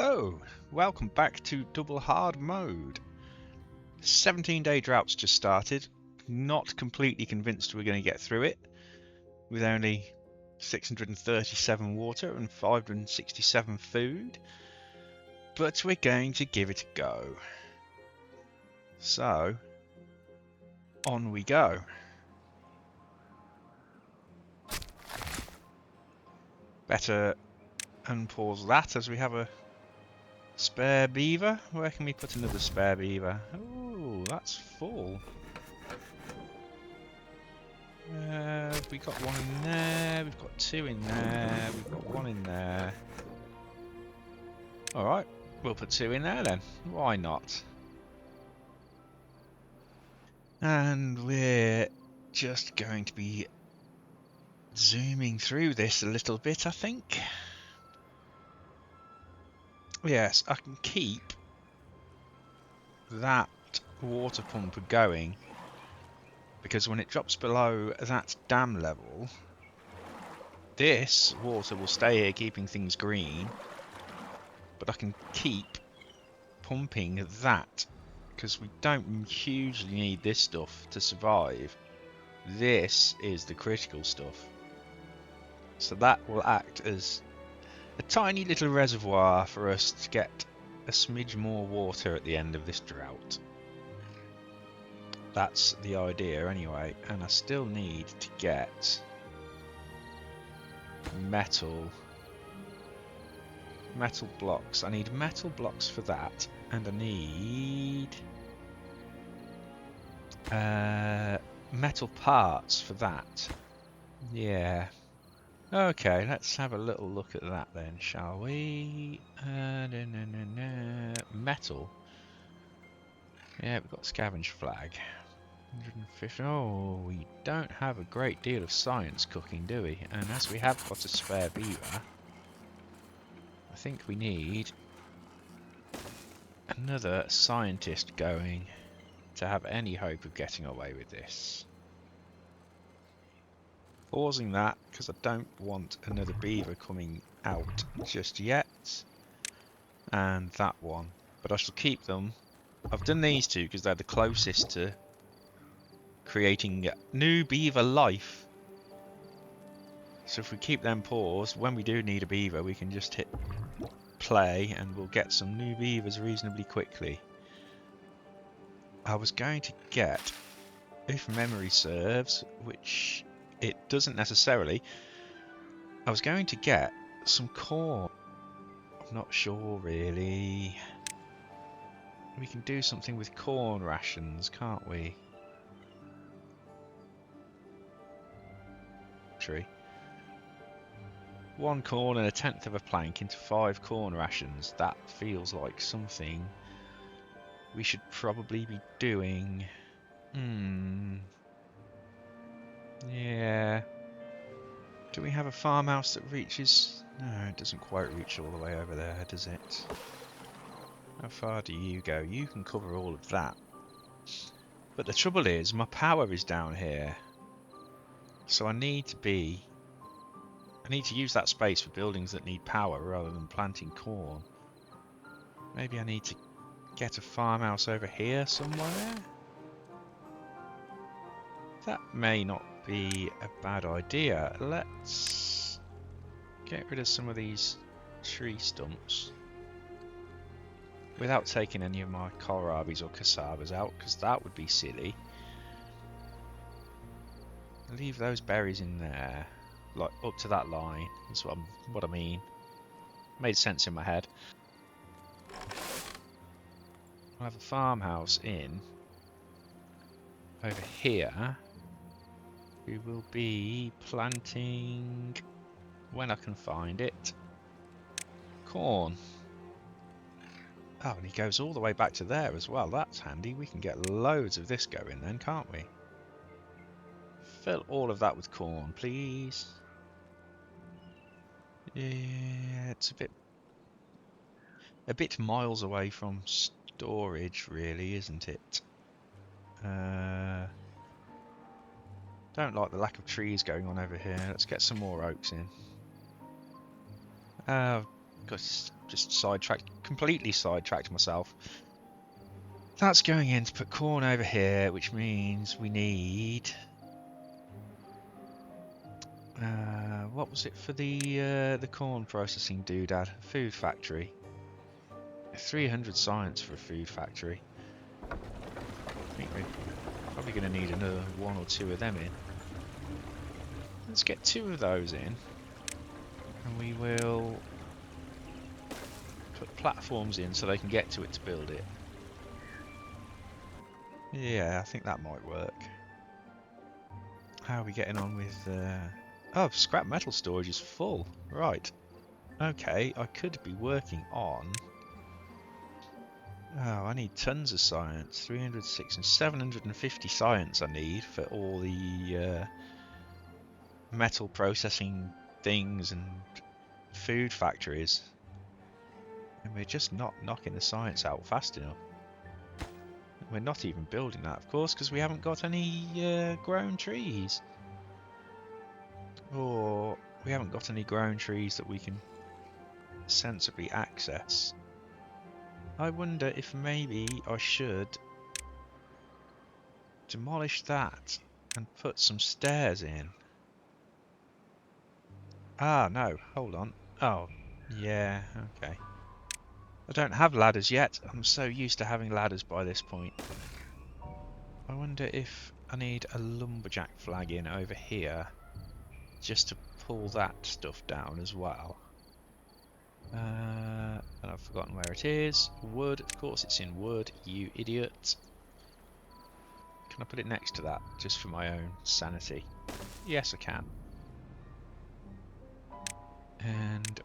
Hello, welcome back to Double Hard Mode. 17-day drought's just started. Not completely convinced we're going to get through it with only 637 water and 567 food, but we're going to give it a go. So, on we go. Better unpause that as we have a spare beaver. Where can we put another spare beaver? Oh, that's full. We got one in there, we've got two in there, we've got one in there. Alright, we'll put two in there then. Why not? And we're just going to be zooming through this a little bit, I think. Yes, I can keep that water pump going because when it drops below that dam level, this water will stay here keeping things green, but I can keep pumping that because we don't hugely need this stuff to survive. This is the critical stuff, so that will act as a tiny little reservoir for us to get a smidge more water at the end of this drought. That's the idea anyway, and I still need to get metal blocks. I need metal blocks for that, and I need metal parts for that. Yeah. Okay, let's have a little look at that then, shall we? Metal. Yeah, we've got scavenge flag. 150. Oh, we don't have a great deal of science cooking, do we? And as we have got a spare beaver, I think we need another scientist going to have any hope of getting away with this. Pausing that because I don't want another beaver coming out just yet. And that one. But I shall keep them. I've done these two because they're the closest to creating new beaver life. So if we keep them paused, when we do need a beaver, we can just hit play and we'll get some new beavers reasonably quickly. I was going to get, if memory serves, which it doesn't necessarily, I was going to get some corn. I'm not sure really. We can do something with corn rations, can't we? Tree. 1 corn and 1/10 of a plank into 5 corn rations. That feels like something we should probably be doing. Yeah. Do we have a farmhouse that reaches? No, it doesn't quite reach all the way over there, does it? How far do you go? You can cover all of that. But the trouble is, my power is down here. So I need to use that space for buildings that need power rather than planting corn. Maybe I need to get a farmhouse over here somewhere? That may not be a bad idea. Let's get rid of some of these tree stumps without taking any of my kohlrabis or cassavas out, because that would be silly. Leave those berries in there, like up to that line. That's what I mean. Made sense in my head. I'll have a farmhouse in over here. We will be planting, when I can find it, corn. Oh, and he goes all the way back to there as well. That's handy. We can get loads of this going then, can't we? Fill all of that with corn, please. Yeah, it's a bit miles away from storage, really, isn't it? Don't like the lack of trees going on over here. Let's get some more oaks in. just completely sidetracked myself. That's going in to put corn over here, which means we need... what was it for the corn processing doodad? Food factory. 300 science for a food factory. I think we're probably going to need another 1 or 2 of them in. Let's get 2 of those in, and we will put platforms in so they can get to it to build it. Yeah, I think that might work. How are we getting on with... Oh, scrap metal storage is full. Right. Okay, I could be working on... Oh, I need tons of science. 306 and 750 science I need for all the metal processing things and food factories. And we're just not knocking the science out fast enough. We're not even building that, of course, because we haven't got any grown trees. Or we haven't got any grown trees that we can sensibly access. I wonder if maybe I should demolish that and put some stairs in. Ah, no, hold on. Oh, yeah, okay. I don't have ladders yet. I'm so used to having ladders by this point. I wonder if I need a lumberjack flag in over here just to pull that stuff down as well. And I've forgotten where it is. Wood, of course it's in wood, you idiot. Can I put it next to that, just for my own sanity? Yes, I can. And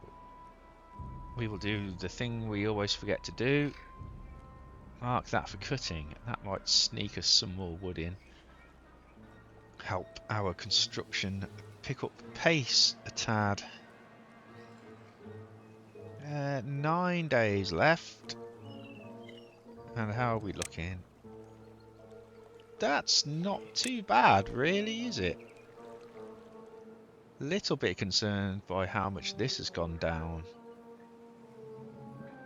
we will do the thing we always forget to do. Mark that for cutting. That might sneak us some more wood in. Help our construction pick up pace a tad. 9 days left. And how are we looking? That's not too bad, really, is it? Little bit concerned by how much this has gone down.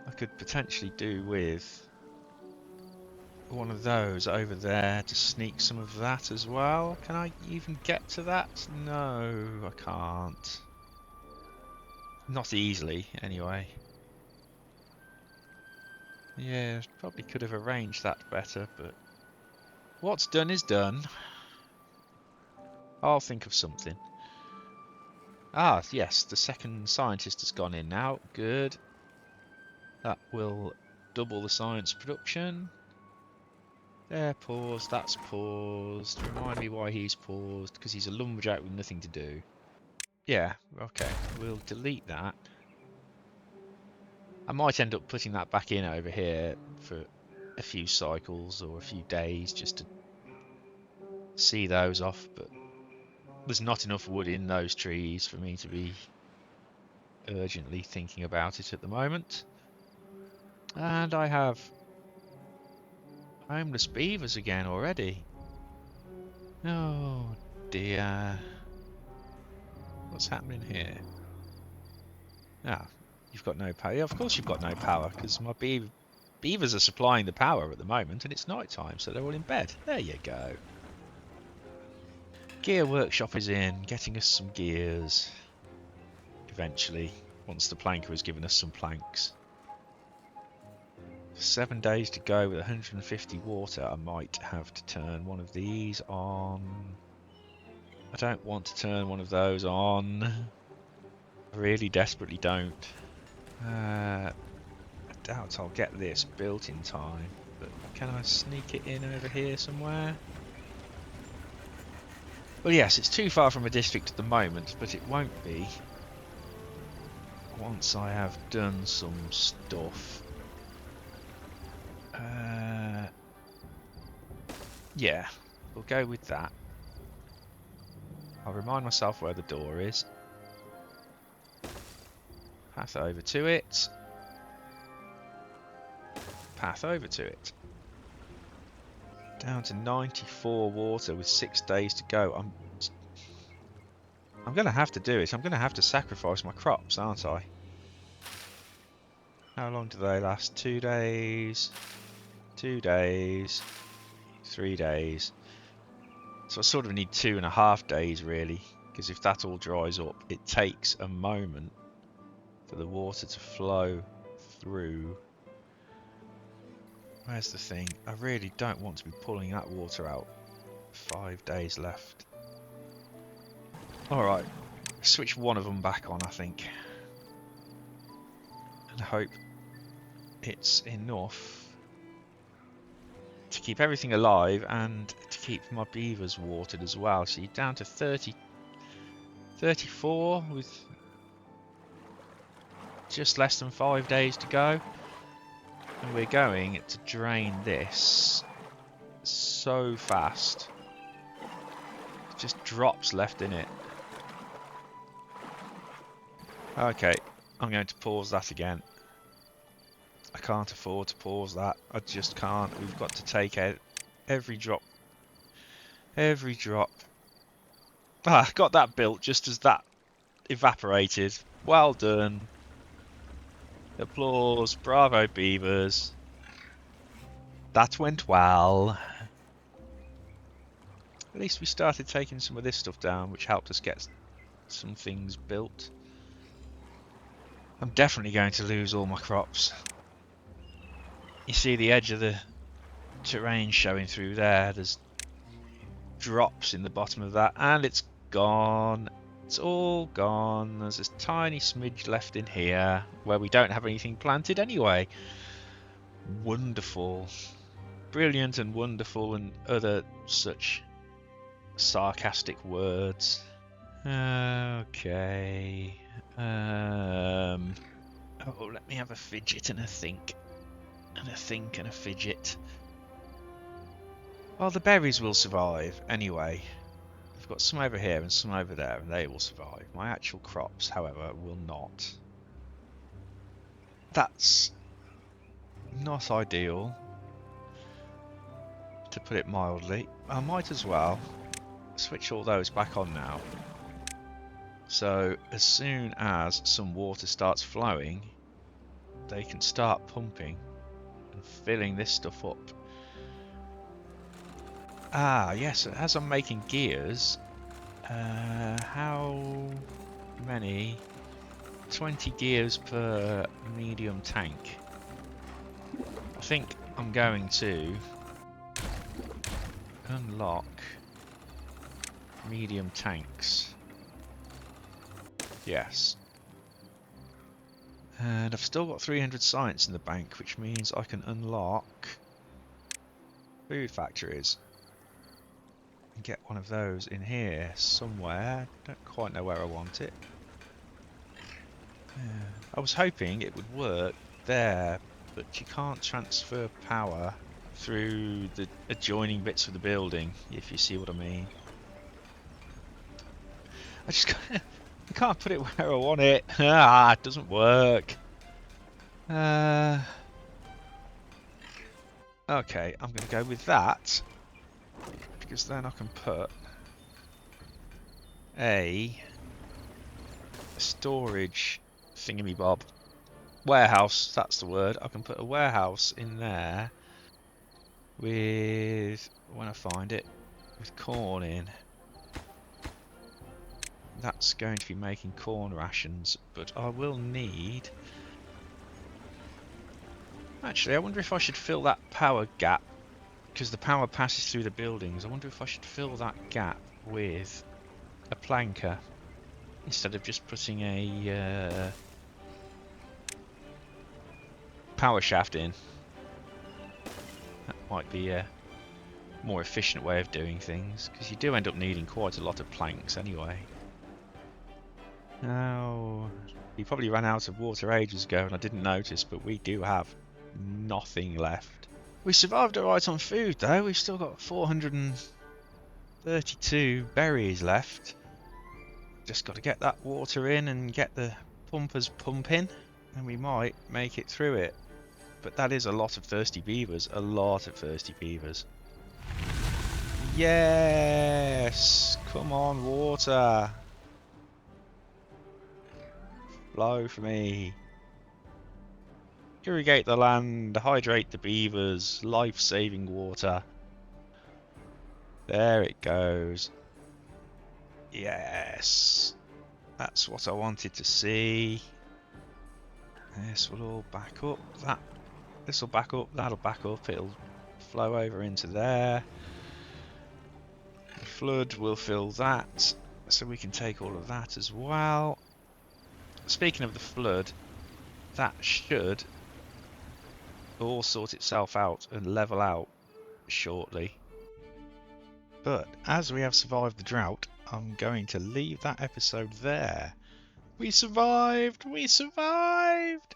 I could potentially do with one of those over there to sneak some of that as well. Can I even get to that? No, I can't. Not easily, anyway. Yeah, probably could have arranged that better, but what's done is done. I'll think of something. Ah, yes, the second scientist has gone in now. Good. That will double the science production. There, paused. That's paused. Remind me why he's paused, because he's a lumberjack with nothing to do. Yeah, okay. We'll delete that. I might end up putting that back in over here for a few cycles or a few days just to see those off, but there's not enough wood in those trees for me to be urgently thinking about it at the moment. And I have homeless beavers again already. Oh dear. What's happening here? Ah, you've got no power. Yeah, of course you've got no power, because my beavers are supplying the power at the moment, and it's night time, so they're all in bed. There you go. Gear workshop is in, getting us some gears. Eventually, once the planker has given us some planks. 7 days to go with 150 water. I might have to turn one of these on. I don't want to turn one of those on. I really desperately don't. I doubt I'll get this built in time, but can I sneak it in over here somewhere? Well, yes, it's too far from a district at the moment, but it won't be once I have done some stuff. Yeah, we'll go with that. I'll remind myself where the door is. Path over to it. Path over to it. Down to 94 water with 6 days to go. I'm going to have to do it. I'm going to have to sacrifice my crops, aren't I? How long do they last? 2 days, 2 days, 3 days. So I sort of need 2.5 days really, because if that all dries up, it takes a moment for the water to flow through. Where's the thing? I really don't want to be pulling that water out. 5 days left. Alright, switch one of them back on, I think. And hope it's enough to keep everything alive and to keep my beavers watered as well. So you're down to 34 with just less than 5 days to go. And we're going to drain this so fast. It just drops left in it. Okay, I'm going to pause that again. I can't afford to pause that. I just can't. We've got to take out every drop. Every drop. Ah, got that built just as that evaporated. Well done. Applause. Bravo, beavers. That went well. At least we started taking some of this stuff down, which helped us get some things built. I'm definitely going to lose all my crops. You see the edge of the terrain showing through there. There's drops in the bottom of that, and it's gone. It's all gone. There's this tiny smidge left in here where we don't have anything planted anyway. Wonderful. Brilliant and wonderful and other such sarcastic words. Okay. Oh, let me have a fidget and a think. And a think and a fidget. Well, the berries will survive anyway. I've got some over here and some over there, and they will survive. My actual crops, however, will not. That's not ideal, to put it mildly. I might as well switch all those back on now. So as soon as some water starts flowing, they can start pumping and filling this stuff up. Ah, yes, as I'm making gears, how many? 20 gears per medium tank. I think I'm going to unlock medium tanks. Yes. And I've still got 300 science in the bank, which means I can unlock food factories. And get one of those in here somewhere. Don't quite know where I want it. I was hoping it would work there, but you can't transfer power through the adjoining bits of the building, if you see what I mean. I just can't put it where I want it. Ah, it doesn't work. Okay, I'm going to go with that, because then I can put a storage thingamy-bob. Warehouse, that's the word. I can put a warehouse in there with, when I find it, with corn in. That's going to be making corn rations, but I will need... Actually, I wonder if I should fill that power gap, because the power passes through the buildings. I wonder if I should fill that gap with a planker instead of just putting a power shaft in. That might be a more efficient way of doing things, because you do end up needing quite a lot of planks anyway. Now, we probably ran out of water ages ago and I didn't notice, but we do have nothing left. We survived alright on food though. We've still got 432 berries left. Just got to get that water in and get the pumpers pumping, and we might make it through it. But that is a lot of thirsty beavers. A lot of thirsty beavers. Yes! Come on, water! Flow for me. Irrigate the land, hydrate the beavers, life-saving water. There it goes. Yes. That's what I wanted to see. This will all back up. This will back up, that'll back up, it'll flow over into there. The flood will fill that, so we can take all of that as well. Speaking of the flood, that should all sort itself out and level out shortly. But as we have survived the drought, I'm going to leave that episode there. We survived! We survived!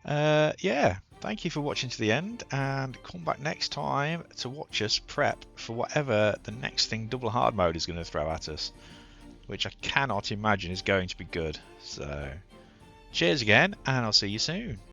Yeah, thank you for watching to the end, and come back next time to watch us prep for whatever the next thing double hard mode is going to throw at us, which I cannot imagine is going to be good. So, cheers again, and I'll see you soon.